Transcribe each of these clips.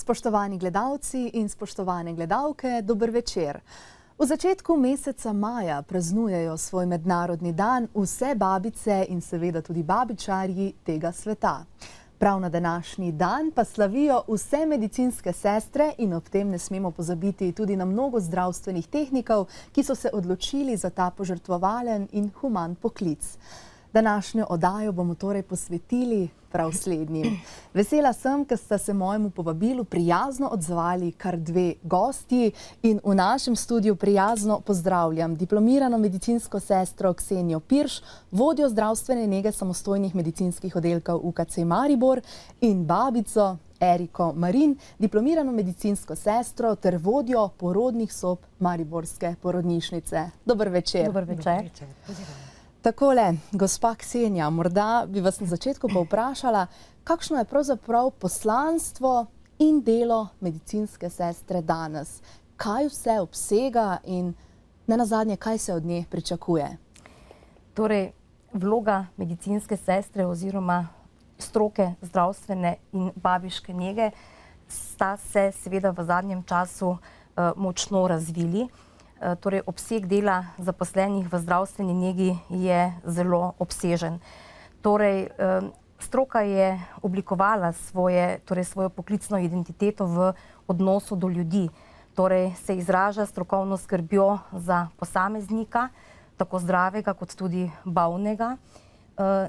Spoštovani gledalci in spoštovane gledalke, dober večer. V začetku meseca maja praznujejo svoj mednarodni dan vse babice in seveda tudi babičarji tega sveta. Prav na današnji dan pa slavijo vse medicinske sestre in ob tem ne smemo pozabiti tudi na mnogo zdravstvenih tehnikov, ki so se odločili za ta požrtvovalen in human poklic. Današnjo oddajo bomo torej posvetili prav slednjim. Vesela sem, ker sta se mojemu povabilu prijazno odzvali kar dve gostji in v našem studiu prijazno pozdravljam diplomirano medicinsko sestro Ksenijo Pirš, vodjo zdravstvene nege samostojnih medicinskih oddelkov UKC Maribor in babico Eriko Marin, diplomirano medicinsko sestro ter vodjo porodnih sob Mariborske porodnišnice. Dober večer. Dober večer. Takole, gospa Ksenija, morda bi vas na začetku pa vprašala, kakšno je pravzaprav poslanstvo in delo medicinske sestre danes? Kaj vse obsega in nenazadnje, kaj se od nje pričakuje? Torej, vloga medicinske sestre oziroma stroke zdravstvene in babiške nege sta se seveda v zadnjem času močno razvili. Torej, obseg dela zaposlenih v zdravstveni negi je zelo obsežen. Torej, stroka je oblikovala svojo poklicno identiteto v odnosu do ljudi. Torej, se izraža strokovno skrbjo za posameznika, tako zdravega kot tudi bolnega,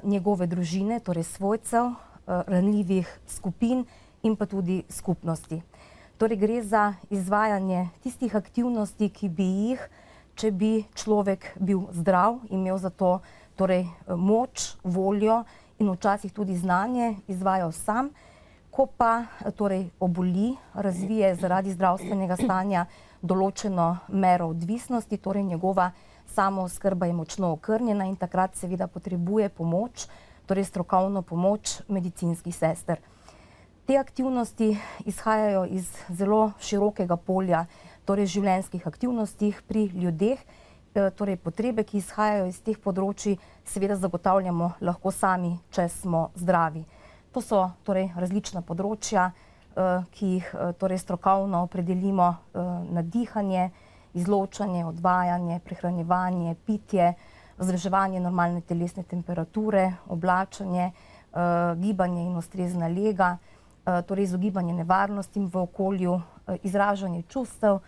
njegove družine, torej svojcev, ranljivih skupin in pa tudi skupnosti. Torej, gre za izvajanje tistih aktivnosti, ki bi jih, če bi človek bil zdrav, imel za to torej moč, voljo in včasih tudi znanje, izvajal sam. Ko pa torej oboli, razvije zaradi zdravstvenega stanja določeno mero odvisnosti, torej njegova samooskrba je močno okrnjena in takrat seveda potrebuje pomoč, torej strokovno pomoč medicinskih sester. Te aktivnosti izhajajo iz zelo širokega polja, torej življenjskih aktivnostih pri ljudeh, torej potrebe, ki izhajajo iz teh področij, seveda zagotavljamo lahko sami, če smo zdravi. To so torej različna področja, ki jih torej strokovno opredelimo na dihanje, izločanje, odvajanje, prehranjevanje, pitje, vzdrževanje normalne telesne temperature, oblačenje, gibanje in ustrezna lega, torej izogibanje nevarnostim v okolju, izražanje čustev,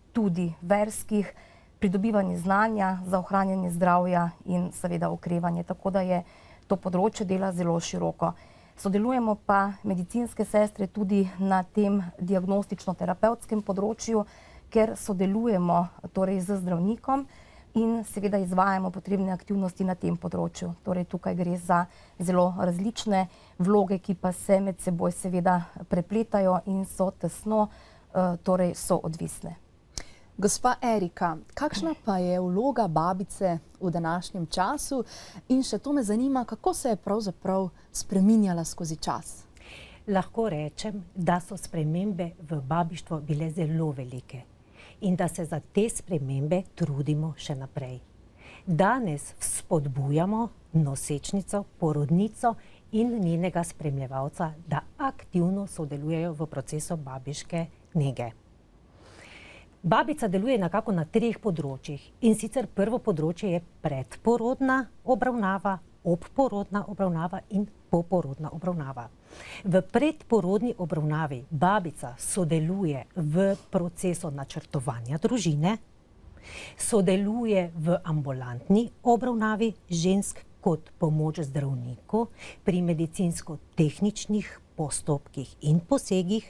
tudi verskih, pridobivanje znanja za ohranjanje zdravja in seveda okrevanje. Tako da je to področje dela zelo široko. Sodelujemo pa medicinske sestre tudi na tem diagnostično-terapevtskem področju, ker sodelujemo torej z zdravnikom in seveda izvajamo potrebne aktivnosti na tem področju. Torej, tukaj gre za zelo različne vloge, ki pa se med seboj seveda prepletajo in so tesno, torej so odvisne. Gospa Erika, kakšna pa je vloga babice v današnjem času in še to me zanima, kako se je pravzaprav spreminjala skozi čas? Lahko rečem, da so spremembe v babištvu bile zelo velike in da se za te spremembe trudimo še naprej. Danes spodbujamo nosečnico, porodnico in njenega spremljevalca, da aktivno sodelujejo v procesu babiške nege. Babica deluje nekako na 3 področjih in sicer prvo področje je predporodna obravnava, obporodna obravnava in poporodna obravnava. V predporodni obravnavi babica sodeluje v procesu načrtovanja družine, sodeluje v ambulantni obravnavi žensk kot pomoč zdravniku pri medicinsko-tehničnih postopkih in posegih.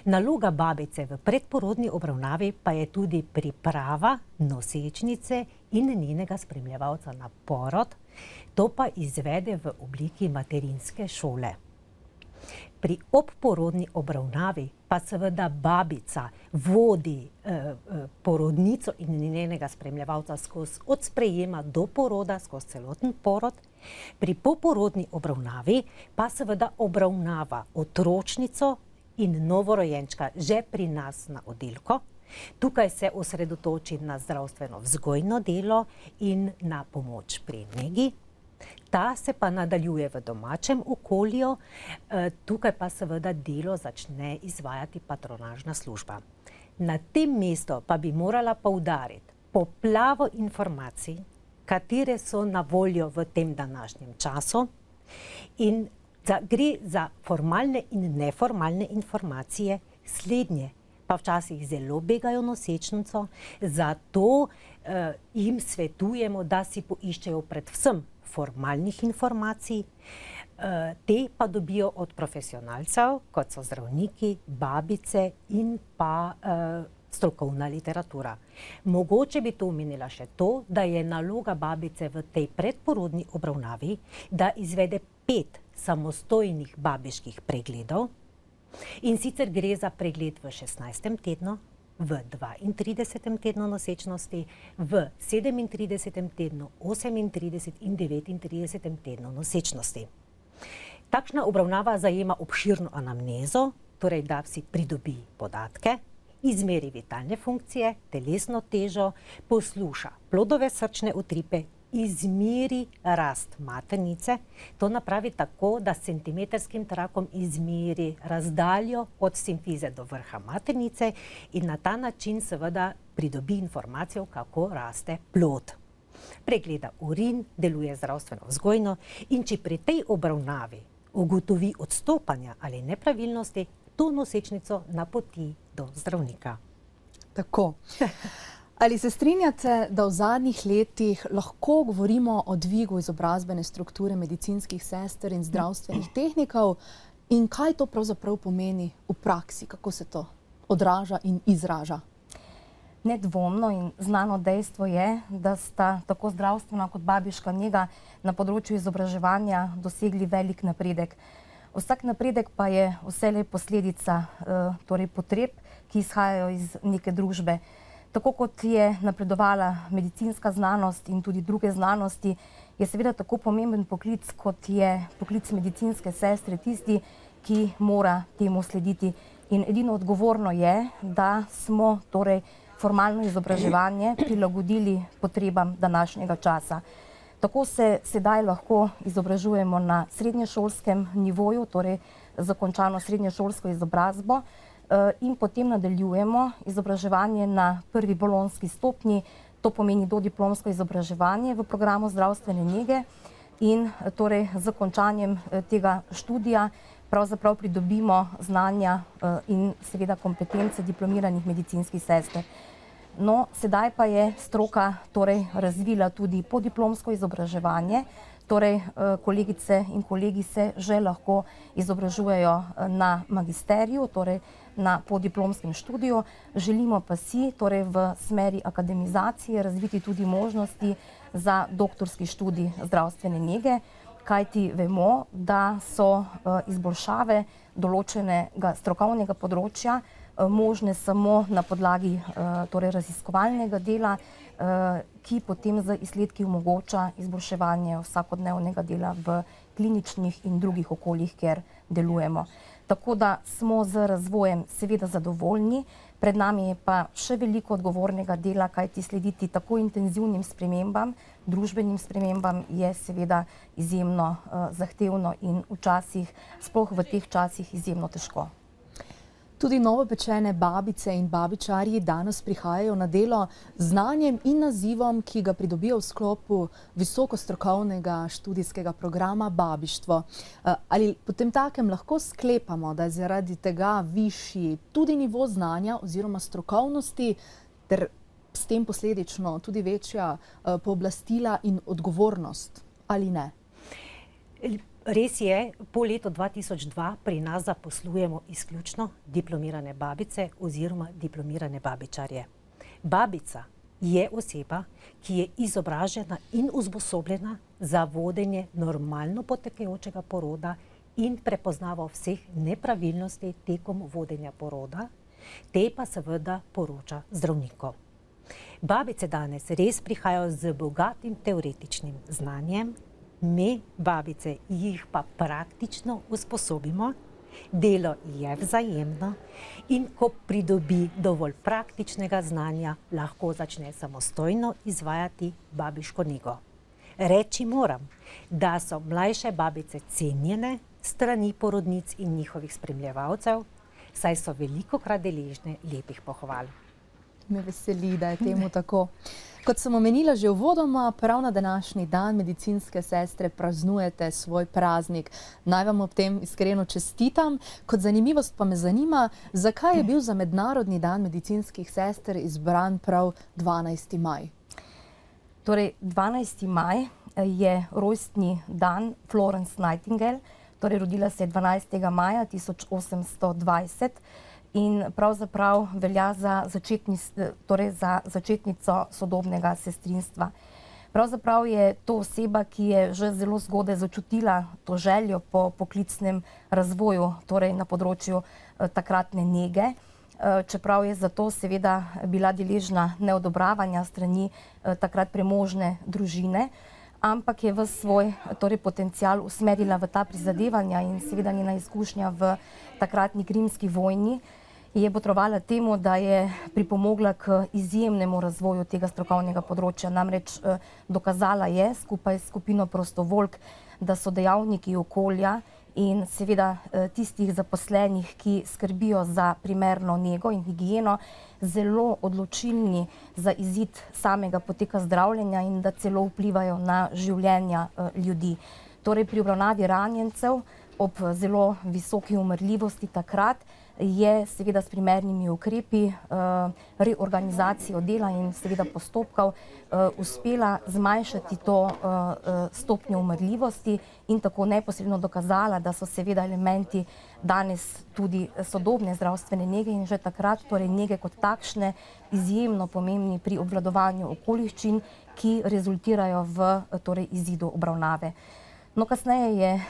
Naloga babice v predporodni obravnavi pa je tudi priprava nosečnice in njenega spremljevalca na porod, to pa izvede v obliki materinske šole. Pri obporodni obravnavi pa seveda babica vodi porodnico in njenega spremljevalca od sprejema do poroda, skozi celoten porod. Pri poporodni obravnavi pa seveda obravnava otročnico in novorojenčka že pri nas na oddelku. Tukaj se osredotoči na zdravstveno vzgojno delo in na pomoč pri negi. Ta se pa nadaljuje v domačem okolju, tukaj pa seveda delo začne izvajati patronažna služba. Na tem mestu pa bi morala poudariti poplavo informacij, katere so na voljo v tem današnjem času, in gre za formalne in neformalne informacije, slednje pa včasih zelo begajo nosečnico, zato jim svetujemo, da si poiščejo predvsem formalnih informacij, te pa dobijo od profesionalcev, kot so zdravniki, babice in pa strokovna literatura. Mogoče bi to omenila še to, da je naloga babice v tej predporodni obravnavi, da izvede 5 samostojnih babiških pregledov, in sicer gre za pregled v 16. tednu, v 32. tednu nosečnosti, v 37. tednu, 38. in 39. tednu nosečnosti. Takšna obravnava zajema obširno anamnezo, torej da si pridobi podatke, izmeri vitalne funkcije, telesno težo, posluša plodove srčne utripe, izmeri rast maternice, to napravi tako, da s centimetrskim trakom izmeri razdaljo od simfize do vrha maternice in na ta način seveda pridobi informacijo, kako raste plod. Pregleda urin, deluje zdravstveno vzgojno, in če pri tej obravnavi ugotovi odstopanja ali nepravilnosti, to nosečnico napoti do zdravnika. Tako. Ali se strinjate, da v zadnjih letih lahko govorimo o dvigu izobrazbene strukture medicinskih sester in zdravstvenih tehnikov, in kaj to pravzaprav pomeni v praksi, kako se to odraža in izraža? Nedvomno in znano dejstvo je, da sta tako zdravstvena kot babiška nega na področju izobraževanja dosegli velik napredek. Vsak napredek pa je vselej posledica torej potreb, ki izhajajo iz neke družbe. Tako kot je napredovala medicinska znanost in tudi druge znanosti, je seveda tako pomemben poklic, kot je poklic medicinske sestre, tisti, ki mora temu slediti. In edino odgovorno je, da smo torej formalno izobraževanje prilagodili potrebam današnjega časa. Tako se sedaj lahko izobražujemo na srednješolskem nivoju, torej zakončano srednješolsko izobrazbo, in potem nadaljujemo izobraževanje na prvi bolonjski stopnji, to pomeni dodiplomsko izobraževanje v programu zdravstvene nege, in torej z zakončanjem tega študija pravzaprav pridobimo znanja in seveda kompetence diplomiranih medicinskih sester. No, sedaj pa je stroka torej razvila tudi podiplomsko izobraževanje, torej kolegice in kolegi se že lahko izobražujejo na magisteriju, torej na podiplomskem študiju. Želimo pa si torej v smeri akademizacije razviti tudi možnosti za doktorski študij zdravstvene nege, kajti vemo, da so izboljšave določenega strokovnega področja možne samo na podlagi torej raziskovalnega dela, ki potem z izsledki omogoča izboljševanje vsakodnevnega dela v kliničnih in drugih okoljih, kjer delujemo. Tako da smo z razvojem seveda zadovoljni, pred nami je pa še veliko odgovornega dela, kajti slediti tako intenzivnim spremembam, družbenim spremembam je seveda izjemno zahtevno in včasih, sploh v teh časih, izjemno težko. Tudi novopečene babice in babičarji danes prihajajo na delo z znanjem in nazivom, ki ga pridobijo v sklopu visokostrokovnega študijskega programa babištvo. Ali potem takem lahko sklepamo, da je zaradi tega višji tudi nivo znanja oziroma strokovnosti ter s tem posledično tudi večja pooblastila in odgovornost, ali ne? Res je, po letu 2002 pri nas zaposlujemo izključno diplomirane babice oziroma diplomirane babičarje. Babica je oseba, ki je izobražena in usposobljena za vodenje normalno potekajočega poroda in prepoznava vseh nepravilnosti tekom vodenja poroda, te pa seveda poroča zdravniku. Babice danes res prihajajo z bogatim teoretičnim znanjem, mi, babice, jih pa praktično usposobimo, delo je vzajemno, in ko pridobi dovolj praktičnega znanja, lahko začne samostojno izvajati babiško nego. Reči moram, da so mlajše babice cenjene strani porodnic in njihovih spremljevalcev, saj so velikokrat deležne lepih pohval. Me veseli, da je temu tako. Kot sem omenila že uvodoma, prav na današnji dan medicinske sestre praznujete svoj praznik. Naj vam ob tem iskreno čestitam. Kot zanimivost pa me zanima, zakaj je bil za Mednarodni dan medicinskih sester izbran prav 12. maj? Torej, 12. maj je rojstni dan Florence Nightingale, torej rodila se je 12. maja 1820 in pravzaprav velja za začetnico sodobnega sestrinstva. Pravzaprav je to oseba, ki je že zelo zgodaj začutila to željo po poklicnem razvoju, torej na področju takratne nege, čeprav je zato seveda bila deležna neodobravanja strani takrat premožne družine, ampak je v svoj potencial usmerila v ta prizadevanja in seveda njena izkušnja v takratni krimski vojni je botrovala temu, da je pripomogla k izjemnemu razvoju tega strokovnega področja. Namreč dokazala je skupaj s skupino prostovoljk, da so dejavniki okolja in seveda tistih zaposlenih, ki skrbijo za primerno nego in higieno, zelo odločilni za izid samega poteka zdravljenja in da celo vplivajo na življenja ljudi. Torej pri obravnavi ranjencev ob zelo visoki umrljivosti takrat je seveda s primernimi ukrepi reorganizacijo dela in seveda postopkov uspela zmanjšati to stopnjo umrljivosti in tako neposredno dokazala, da so seveda elementi danes tudi sodobne zdravstvene nege in že takrat torej nege kot takšne izjemno pomembni pri obvladovanju okoliščin, ki rezultirajo v torej izidu obravnave. No, kasneje je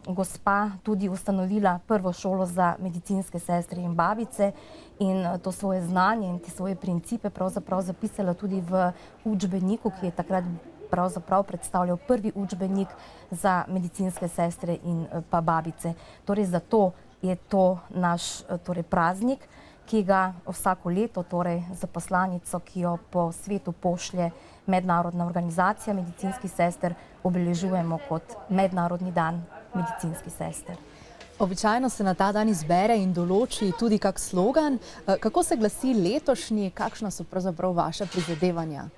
gospa tudi ustanovila prvo šolo za medicinske sestre in babice in to svoje znanje in te svoje principe pravzaprav zapisala tudi v učbeniku, ki je takrat pravzaprav predstavljal prvi učbenik za medicinske sestre in pa babice. Torej zato je to naš praznik, ki ga vsako leto za poslanico, ki jo po svetu pošlje Mednarodna organizacija medicinskih sester, obeležujemo kot Mednarodni dan medicinskih sester. Običajno se na ta dan izbere in določi tudi kak slogan. Kako se glasi letošnji, kakšna so pravzaprav vaša prizadevanja?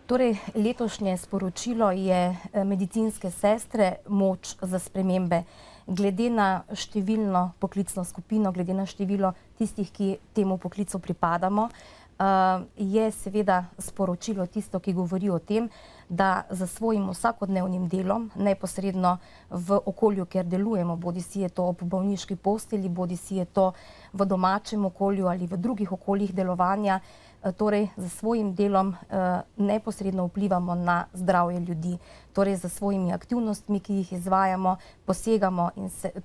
Torej, letošnje sporočilo je medicinske sestre moč za spremembe. Glede na številno poklicno skupino, glede na število tistih, ki temu poklicu pripadamo, je seveda sporočilo tisto, ki govori o tem, da za svojim vsakodnevnim delom, neposredno v okolju, kjer delujemo, bodi si je to ob bolniški postelji, bodi si je to v domačem okolju ali v drugih okoljih delovanja, torej za svojim delom neposredno vplivamo na zdravje ljudi. Torej za svojimi aktivnostmi, ki jih izvajamo, posegamo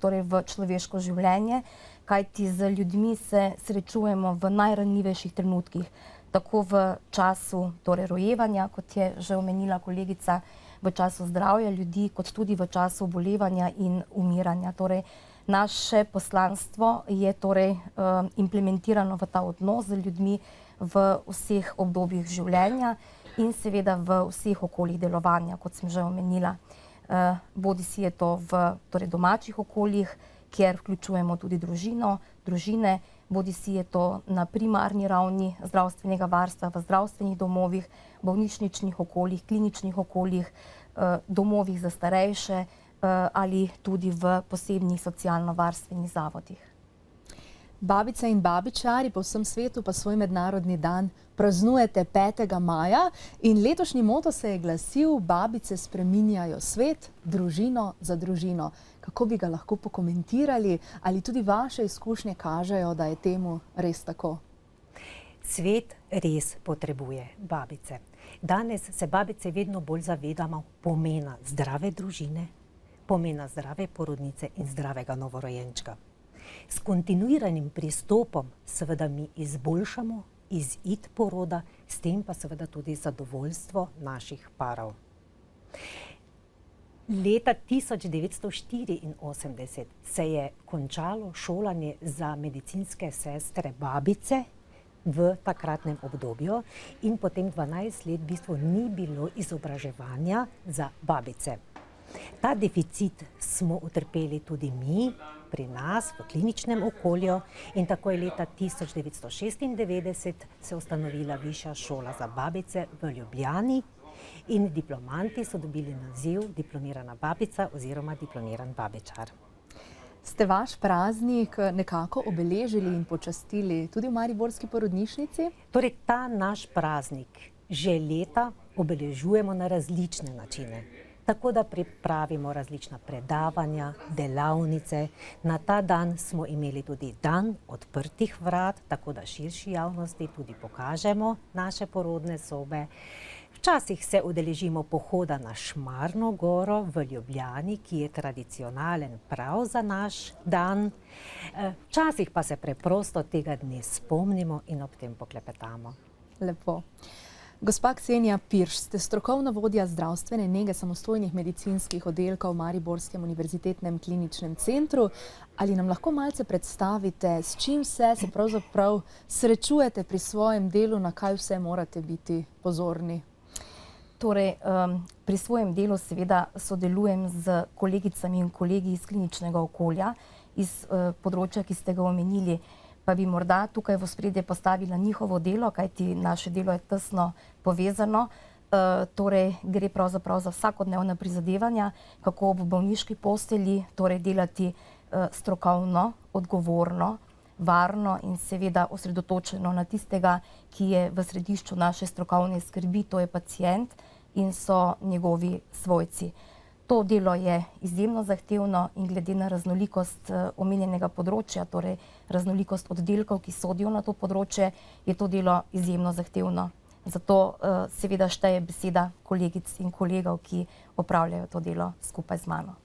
v človeško življenje, kajti z ljudmi se srečujemo v najranljivejših trenutkih, tako v času rojevanja, kot je že omenila kolegica, v času zdravja ljudi, kot tudi v času obolevanja in umiranja. Torej, naše poslanstvo je implementirano v ta odnos z ljudmi v vseh obdobjih življenja in seveda v vseh okoljih delovanja, kot sem že omenila. Bodi si je to v domačih okoljih, kjer vključujemo tudi družine, bodi si je to na primarni ravni zdravstvenega varstva v zdravstvenih domovih, bolnišničnih okoljih, kliničnih okoljih, domovih za starejše ali tudi v posebnih socialno-varstvenih zavodih. Babice in babičari po vsem svetu pa svoj mednarodni dan praznujete 5. maja in letošnji moto se je glasil: babice spreminjajo svet, družino za družino. Kako bi ga lahko pokomentirali? Ali tudi vaše izkušnje kažejo, da je temu res tako? Svet res potrebuje babice. Danes se babice vedno bolj zavedamo pomena zdrave družine, pomena zdrave porodnice in zdravega novorojenčka. S kontinuiranim pristopom seveda mi izboljšamo izid poroda, s tem pa seveda tudi zadovoljstvo naših parov. Leta 1984 se je končalo šolanje za medicinske sestre babice v takratnem obdobju in potem 12 let v bistvu ni bilo izobraževanja za babice. Ta deficit smo utrpeli tudi mi, pri nas, v kliničnem okolju, in tako je leta 1996 se ustanovila Višja šola za babice v Ljubljani in diplomanti so dobili naziv diplomirana babica oziroma diplomiran babičar. Ste vaš praznik nekako obeležili in počastili tudi v mariborski porodnišnici? Torej, ta naš praznik že leta obeležujemo na različne načine. Tako da pripravimo različna predavanja, delavnice. Na ta dan smo imeli tudi dan odprtih vrat, tako da širši javnosti tudi pokažemo naše porodne sobe. Včasih se udeležimo pohoda na Šmarno goro v Ljubljani, ki je tradicionalen prav za naš dan. Včasih pa se preprosto tega dne spomnimo in ob tem poklepetamo. Lepo. Gospa Ksenija Pirš, ste strokovna vodja zdravstvene nege samostojnih medicinskih oddelkov v Mariborskem univerzitetnem kliničnem centru. Ali nam lahko malce predstavite, s čim se pravzaprav srečujete pri svojem delu, na kaj vse morate biti pozorni? Torej, pri svojem delu seveda sodelujem z kolegicami in kolegi iz kliničnega okolja, iz področja, ki ste ga omenili, pa bi morda tukaj v ospredje postavila njihovo delo, kajti naše delo je tesno povezano. Torej, gre pravzaprav za vsakodnevna prizadevanja, kako v bolniški postelji torej delati strokovno, odgovorno, varno in seveda osredotočeno na tistega, ki je v središču naše strokovne skrbi, to je pacient in so njegovi svojci. To delo je izjemno zahtevno in glede na raznolikost omenjenega področja, torej raznolikost oddelkov, ki sodijo na to področje, je to delo izjemno zahtevno. Zato seveda šteje beseda kolegic in kolegov, ki opravljajo to delo skupaj z mano.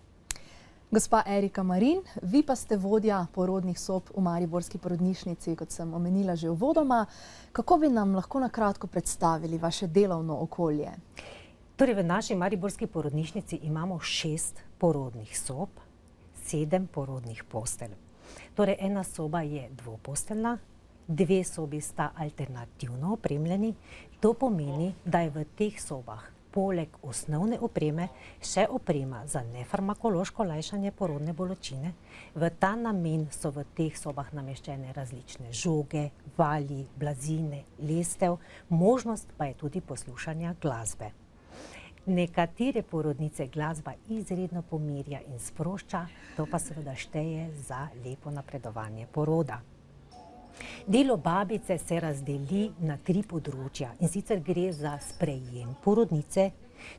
Gospa Erika Marin, vi pa ste vodja porodnih sob v Mariborski porodnišnici, kot sem omenila že uvodoma. Kako bi nam lahko na kratko predstavili vaše delovno okolje? Torej, v naši mariborski porodnišnici imamo 6 porodnih sob, 7 porodnih postelj. Torej, ena soba je dvoposteljna, 2 sobi sta alternativno opremljeni. To pomeni, da je v teh sobah poleg osnovne opreme še oprema za nefarmakološko lajšanje porodne bolečine. V ta namen so v teh sobah nameščene različne žoge, valji, blazine, lestev, možnost pa je tudi poslušanja glasbe. Nekatere porodnice glasba izredno pomirja in sprošča, to pa seveda šteje za lepo napredovanje poroda. Delo babice se razdeli na 3 področja in sicer gre za sprejem porodnice.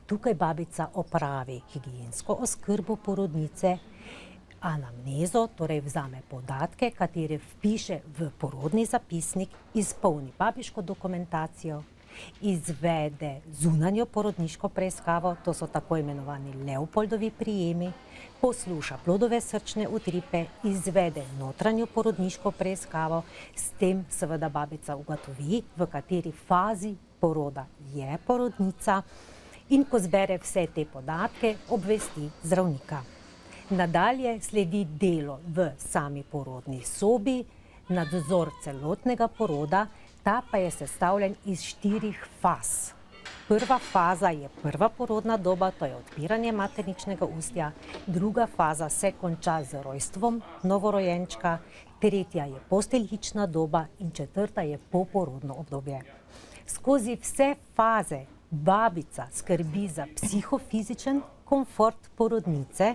Tukaj babica opravi higiensko oskrbo porodnice, anamnezo, torej vzame podatke, katere vpiše v porodni zapisnik, izpolni babiško dokumentacijo, izvede zunanjo porodniško preiskavo, to so tako imenovani Leopoldovi prijemi, posluša plodove srčne utripe, izvede notranjo porodniško preiskavo, s tem seveda babica ugotovi, v kateri fazi poroda je porodnica in ko zbere vse te podatke, obvesti zdravnika. Nadalje sledi delo v sami porodni sobi, nadzor celotnega poroda. Ta pa je sestavljen iz 4 faz. Prva faza je prva porodna doba, to je odpiranje materničnega ustja. Druga faza se konča z rojstvom novorojenčka, tretja je posteljična doba in četrta je poporodno obdobje. Skozi vse faze babica skrbi za psihofizičen komfort porodnice,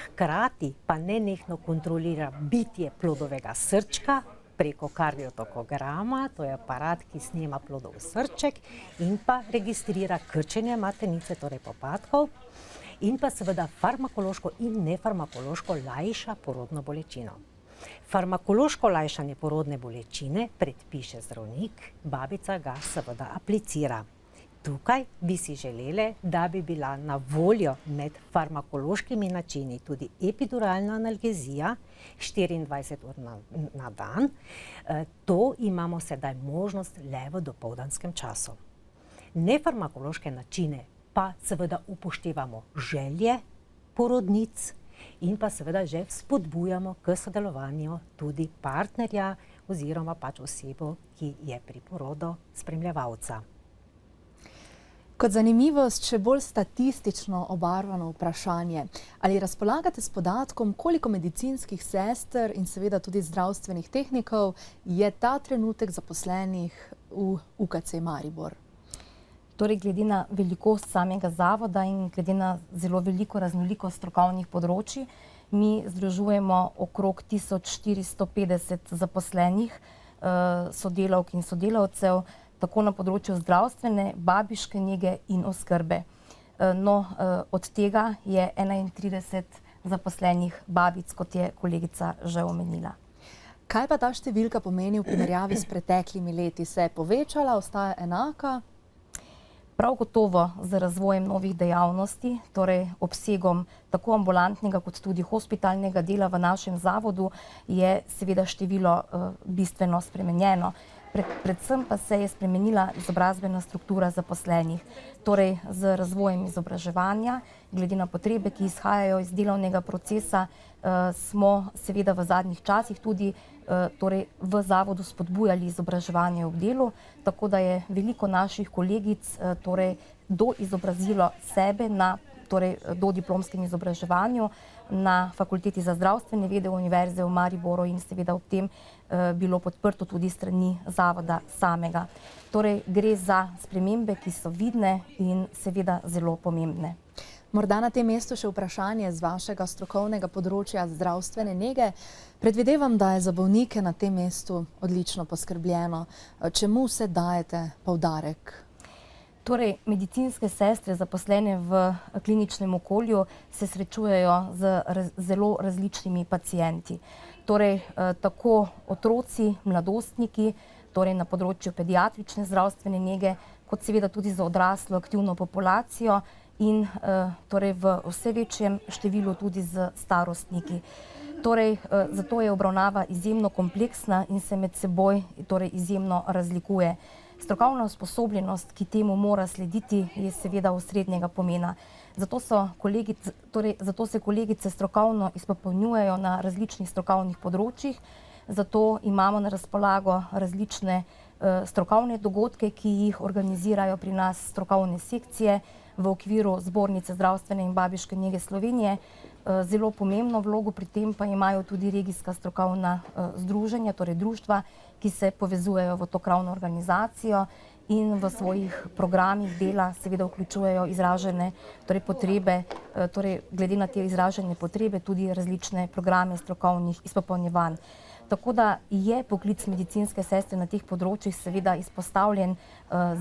hkrati pa nenehno kontrolira bitje plodovega srčka preko kardiotokograma, to je aparat, ki snema plodov srček in pa registrira krčenje maternice, torej popadkov, in pa seveda farmakološko in nefarmakološko lajša porodno bolečino. Farmakološko lajšanje porodne bolečine predpiše zdravnik, babica ga seveda aplicira. Tukaj bi si želeli, da bi bila na voljo med farmakološkimi načini tudi epiduralna analgezija 24 ur na dan. To imamo sedaj možnost le v dopoldanskem času. Nefarmakološke načine pa seveda upoštevamo želje porodnic in pa seveda že spodbujamo k sodelovanju tudi partnerja oziroma pač osebo, ki je pri porodu spremljevalca. Kot zanimivost, še bolj statistično obarvano vprašanje. Ali razpolagate s podatkom, koliko medicinskih sester in seveda tudi zdravstvenih tehnikov je ta trenutek zaposlenih v UKC Maribor? Torej, glede na velikost samega zavoda in glede na zelo veliko raznolikost strokovnih področij, mi združujemo okrog 1450 zaposlenih, sodelavk in sodelavcev, tako na področju zdravstvene, babiške nege in oskrbe. No, od tega je 31 zaposlenih babic, kot je kolegica že omenila. Kaj pa ta številka pomeni v primerjavi s preteklimi leti? Se je povečala, ostaja enaka? Prav gotovo z razvojem novih dejavnosti, torej obsegom tako ambulantnega kot tudi hospitalnega dela v našem zavodu, je seveda število bistveno spremenjeno. Predvsem pa se je spremenila izobrazbena struktura zaposlenih. Torej z razvojem izobraževanja, glede na potrebe, ki izhajajo iz delovnega procesa, smo seveda v zadnjih časih tudi v zavodu spodbujali izobraževanje ob delu, tako da je veliko naših kolegic doizobrazilo sebe na dodiplomskem izobraževanju na Fakulteti za zdravstvene vede Univerze v Mariboru in seveda ob tem bilo podprto tudi strani zavoda samega. Torej gre za spremembe, ki so vidne in seveda zelo pomembne. Morda na tem mestu še vprašanje z vašega strokovnega področja zdravstvene nege. Predvidevam, da je za bolnike na tem mestu odlično poskrbljeno. Čemu vse dajete poudarek? Torej, medicinske sestre zaposlene v kliničnem okolju se srečujejo z zelo različnimi pacienti. Torej, tako otroci, mladostniki, torej na področju pediatrične zdravstvene nege, kot seveda tudi za odraslo aktivno populacijo in torej v vse večjem številu tudi z starostniki. Torej, zato je obravnava izjemno kompleksna in se med seboj torej izjemno razlikuje. Strokovna usposobljenost, ki temu mora slediti, je seveda osrednjega pomena. Zato se kolegice strokovno izpopolnjujejo na različnih strokovnih področjih, zato imamo na razpolago različne strokovne dogodke, ki jih organizirajo pri nas strokovne sekcije v okviru Zbornice zdravstvene in babiške nege Slovenije. Zelo pomembno vlogo pri tem pa imajo tudi regijska strokovna združenja, torej društva, ki se povezujejo v to krovno organizacijo in v svojih programih dela seveda vključujejo izražene potrebe, torej glede na te izražene potrebe tudi različne programe strokovnih izpopolnjevanj. Tako da je poklic medicinske sestre na teh področjih seveda izpostavljen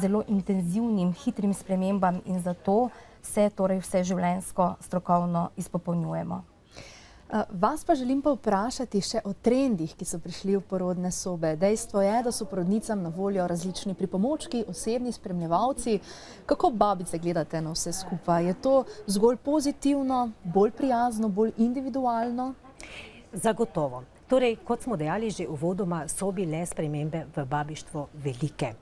zelo intenzivnim, hitrim spremembam in zato se torej vseživljenjsko strokovno izpopolnjujemo. Vas pa želim pa vprašati še o trendih, ki so prišli v porodne sobe. Dejstvo je, da so porodnicam na voljo različni pripomočki, osebni spremljevalci. Kako babice gledate na vse skupaj? Je to zgolj pozitivno, bolj prijazno, bolj individualno? Zagotovo. Torej, kot smo dejali že uvodoma, so bile spremembe v babištvu velike.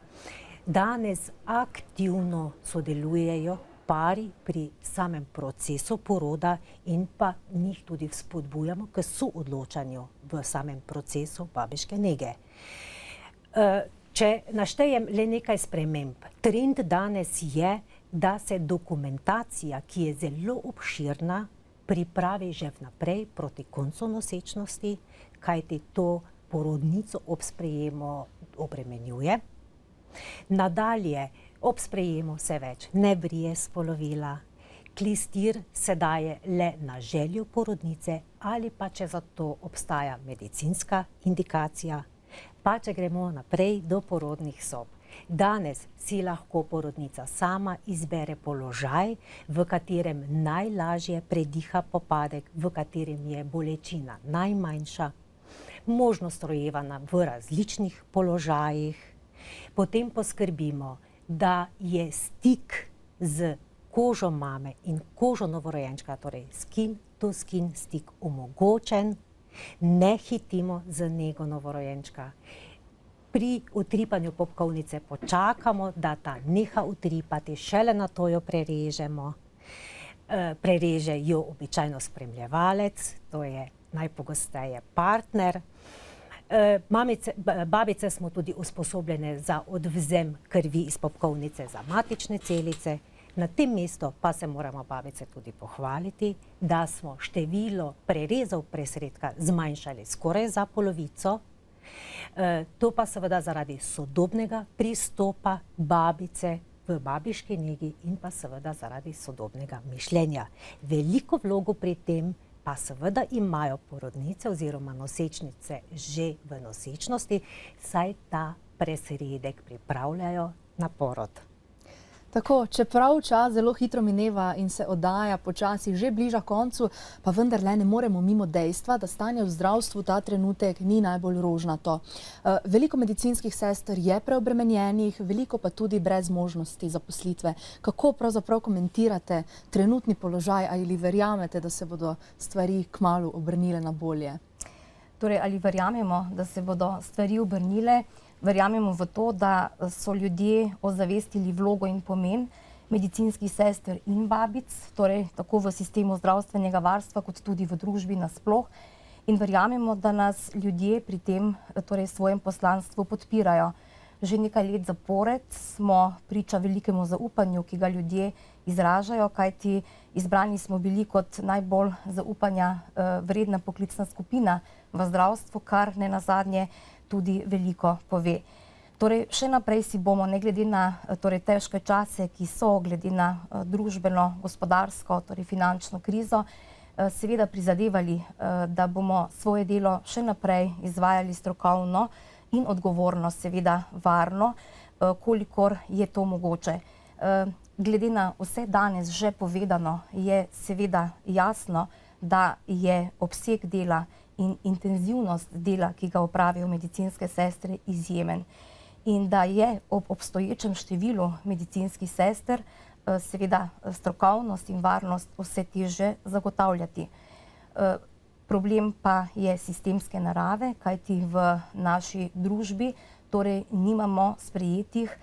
Danes aktivno sodelujejo pari pri samem procesu poroda in pa njih tudi vzpodbujamo k soodločanju v samem procesu babiške nege. Če naštejem le nekaj sprememb, trend danes je, da se dokumentacija, ki je zelo obširna, pripravi že vnaprej proti koncu nosečnosti, kajti to porodnico ob sprejemu obremenjuje. Nadalje, ob sprejemu se več ne brije spolovila, klistir se daje le na željo porodnice ali pa če za to obstaja medicinska indikacija, pa če gremo naprej do porodnih sob. Danes si lahko porodnica sama izbere položaj, v katerem najlažje prediha popadek, v katerem je bolečina najmanjša, možnost rojevanja v različnih položajih. Potem poskrbimo, da je stik z kožo mame in kožo novorojenčka, torej skin to skin stik omogočen, ne hitimo z nego novorojenčka. Pri utripanju popkovnice počakamo, da ta neha utripati, šele nato jo prerežemo. Prereže jo običajno spremljevalec, to je najpogosteje partner. Babice smo tudi usposobljene za odvzem krvi iz popkovnice za matične celice. Na tem mestu pa se moramo babice tudi pohvaliti, da smo število prerezov presredka zmanjšali skoraj za polovico. To pa seveda zaradi sodobnega pristopa babice v babiški negi in pa seveda zaradi sodobnega mišljenja. Veliko vlogo pri tem pa seveda imajo porodnice oziroma nosečnice že v nosečnosti, saj ta presredek pripravljajo na porod. Tako, čeprav čas zelo hitro mineva in se oddaja počasi že bliža koncu, pa vendarle ne moremo mimo dejstva, da stanje v zdravstvu ta trenutek ni najbolj rožnato. Veliko medicinskih sester je preobremenjenih, veliko pa tudi brez možnosti zaposlitve. Kako pravzaprav komentirate trenutni položaj ali verjamete, da se bodo stvari kmalu obrnile na bolje? Torej, ali verjamemo, da se bodo stvari obrnile? Verjamemo v to, da so ljudje ozavestili vlogo in pomen medicinskih sester in babic, torej tako v sistemu zdravstvenega varstva, kot tudi v družbi nasploh. In verjamemo, da nas ljudje pri tem, torej svojem poslanstvu, podpirajo. Že nekaj let zapored smo priča velikemu zaupanju, ki ga ljudje izražajo, kajti izbrani smo bili kot najbolj zaupanja vredna poklicna skupina v zdravstvu, kar ne nazadnje tudi veliko pove. Torej, še naprej si bomo, ne glede na težke čase, ki so, glede na družbeno, gospodarsko, torej finančno krizo, seveda prizadevali, da bomo svoje delo še naprej izvajali strokovno in odgovorno, seveda varno, kolikor je to mogoče. Glede na vse danes že povedano, je seveda jasno, da je obseg dela in intenzivnost dela, ki ga opravijo medicinske sestre, izjemen. In da je ob obstoječem številu medicinskih sester seveda strokovnost in varnost vse težje zagotavljati. Problem pa je sistemske narave, kajti v naši družbi torej nimamo sprejetih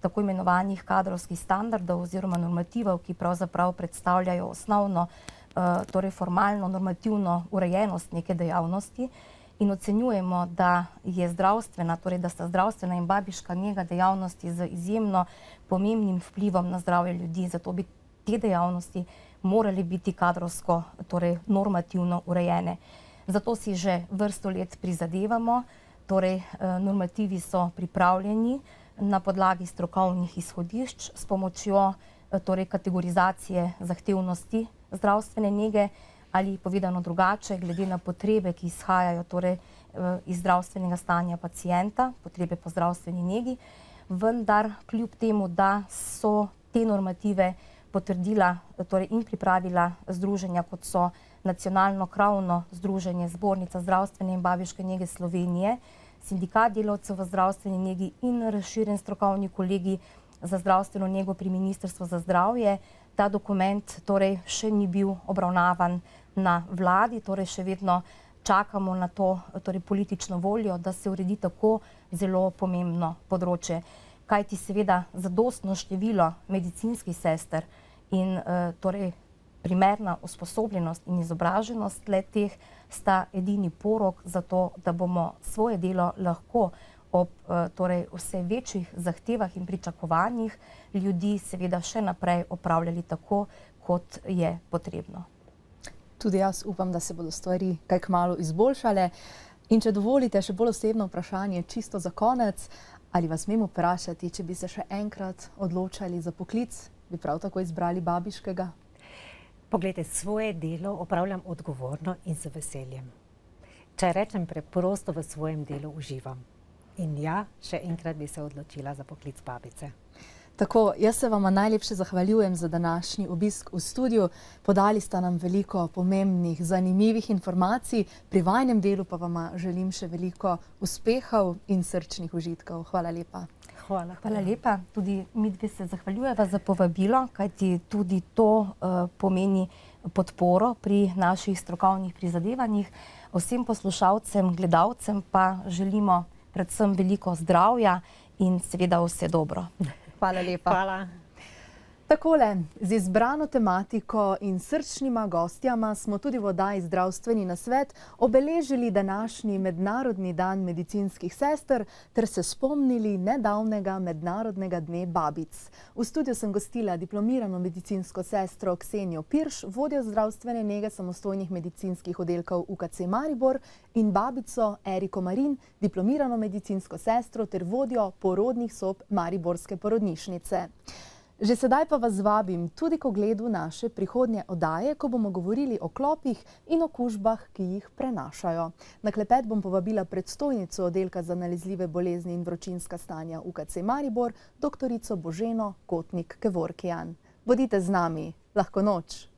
tako imenovanih kadrovskih standardov oziroma normativov, ki pravzaprav predstavljajo osnovno torej formalno normativno urejenost neke dejavnosti in ocenjujemo, da je zdravstvena, torej da sta zdravstvena in babiška nega dejavnosti z izjemno pomembnim vplivom na zdravje ljudi, zato bi te dejavnosti morali biti kadrovsko, torej normativno urejene. Zato si že vrsto let prizadevamo, torej normativi so pripravljeni na podlagi strokovnih izhodišč s pomočjo torej kategorizacije zahtevnosti zdravstvene nege ali povedano drugače, glede na potrebe, ki izhajajo torej iz zdravstvenega stanja pacienta, potrebe po zdravstveni negi, vendar kljub temu, da so te normative potrdila torej in pripravila združenja, kot so Nacionalno krovno združenje Zbornica zdravstvene in babiške nege Slovenije, Sindikat delavcev v zdravstveni negi in razširjen strokovni kolegij za zdravstveno nego pri Ministrstvu za zdravje. Ta dokument torej še ni bil obravnavan na vladi, torej še vedno čakamo na to torej politično voljo, da se uredi tako zelo pomembno področje. Kajti seveda zadostno število medicinskih sester in torej primerna usposobljenost in izobraženost le-teh sta edini porok za to, da bomo svoje delo lahko ob torej vse večjih zahtevah in pričakovanjih ljudi seveda še naprej opravljali tako, kot je potrebno. Tudi jaz upam, da se bodo stvari kaj kmalu izboljšale. In če dovolite, še bolj osebno vprašanje, čisto za konec, ali vas smem vprašati, če bi se še enkrat odločali za poklic, bi prav tako izbrali babiškega? Poglejte, svoje delo opravljam odgovorno in z veseljem. Če rečem preprosto, v svojem delu uživam. In ja, še enkrat bi se odločila za poklic babice. Tako, jaz se vama najlepše zahvaljujem za današnji obisk v studiu. Podali sta nam veliko pomembnih, zanimivih informacij. Pri vajnem delu pa vama želim še veliko uspehov in srčnih užitkov. Hvala lepa. Hvala lepa. Tudi midve se zahvaljujeva za povabilo, kajti tudi to pomeni podporo pri naših strokovnih prizadevanjih. Vsem poslušalcem, gledalcem pa želimo predvsem veliko zdravja in seveda vse dobro. Hvala lepa. Hvala. Takole, z izbrano tematiko in srčnima gostjama smo tudi v oddaji Zdravstveni nasvet obeležili današnji Mednarodni dan medicinskih sester ter se spomnili nedavnega Mednarodnega dne babic. V studiu sem gostila diplomirano medicinsko sestro Ksenijo Pirš, vodjo zdravstvene nege samostojnih medicinskih oddelkov UKC Maribor, in babico Eriko Marin, diplomirano medicinsko sestro ter vodjo porodnih sob Mariborske porodnišnice. Že sedaj pa vas vabim tudi k ogledu naše prihodnje oddaje, ko bomo govorili o klopih in okužbah, ki jih prenašajo. Na klepet bom povabila predstojnico oddelka za nalezljive bolezni in vročinska stanja UKC Maribor, doktorico Boženo Kotnik Kevorkian. Bodite z nami, lahko noč!